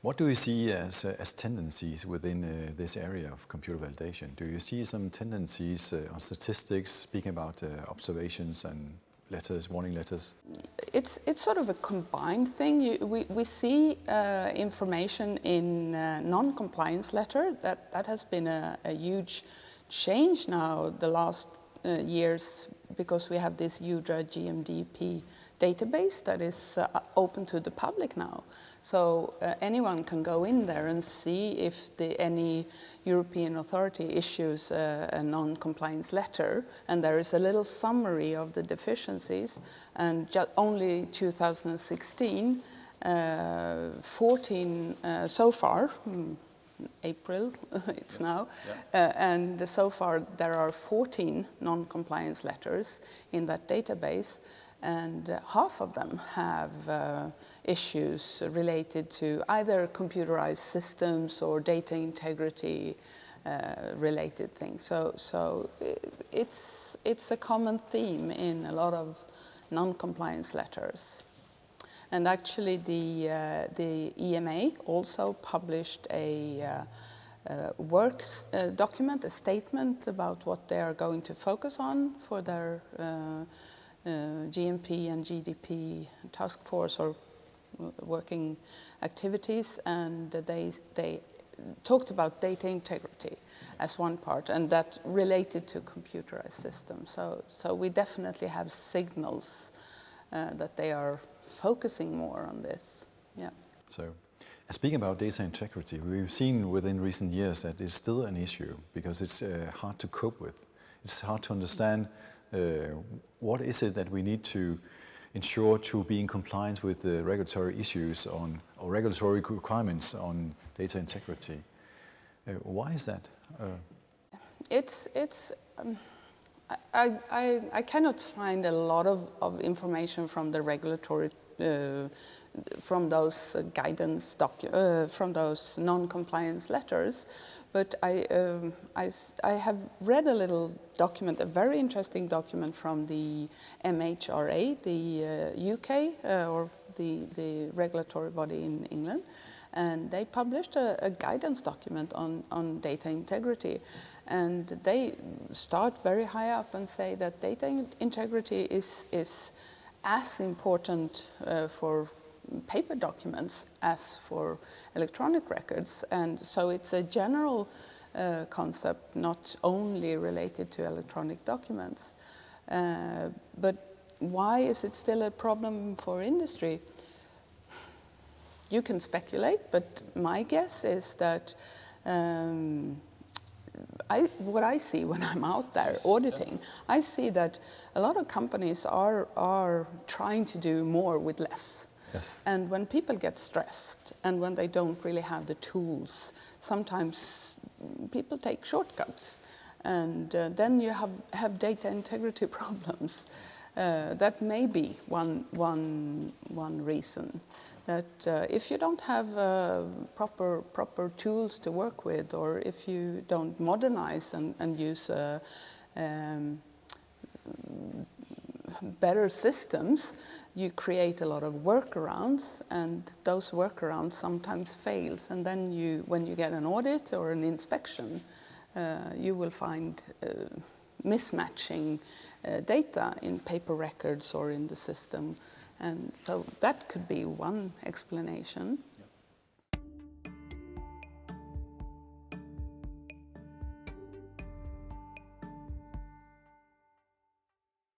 What do you see as tendencies within this area of computer validation? Do you see some tendencies on statistics, speaking about observations and letters, warning letters? It's sort of a combined thing. We see information in non-compliance letter. That has been a huge change now the last years, because we have this UDRA GMDP database that is open to the public now. So anyone can go in there and see if any European authority issues a non-compliance letter, and there is a little summary of the deficiencies. And only 2016, 14 so far, April it's yes. now, yeah. And so far there are 14 non-compliance letters in that database, and half of them have issues related to either computerized systems or data integrity related things. So it's a common theme in a lot of non-compliance letters. And actually the EMA also published a work document, a statement about what they are going to focus on for their GMP and GDP task force or working activities, and they talked about data integrity as one part, and that related to computerized systems. So we definitely have signals that they are focusing more on this. Yeah. So, speaking about data integrity, we've seen within recent years that it's still an issue because it's hard to cope with. It's hard to understand what is it that we need to ensure to be in compliance with the regulatory issues on, or regulatory requirements on data integrity. Why is that? I cannot find a lot of information from the regulatory, from those guidance from those non-compliance letters, but I have read a little document, a very interesting document from the MHRA, the UK or the regulatory body in England, and they published a guidance document on data integrity. And they start very high up and say that data integrity is as important for paper documents as for electronic records. And so it's a general concept, not only related to electronic documents. But why is it still a problem for industry? You can speculate, but my guess is that what I see when I'm out there auditing, I see that a lot of companies are trying to do more with less. Yes. And when people get stressed and when they don't really have the tools, sometimes people take shortcuts, and then you have data integrity problems. That may be one reason. That if you don't have proper tools to work with, or if you don't modernize and use better systems, you create a lot of workarounds, and those workarounds sometimes fails. And then when you get an audit or an inspection, you will find mismatching data in paper records or in the system. And so that could be one explanation.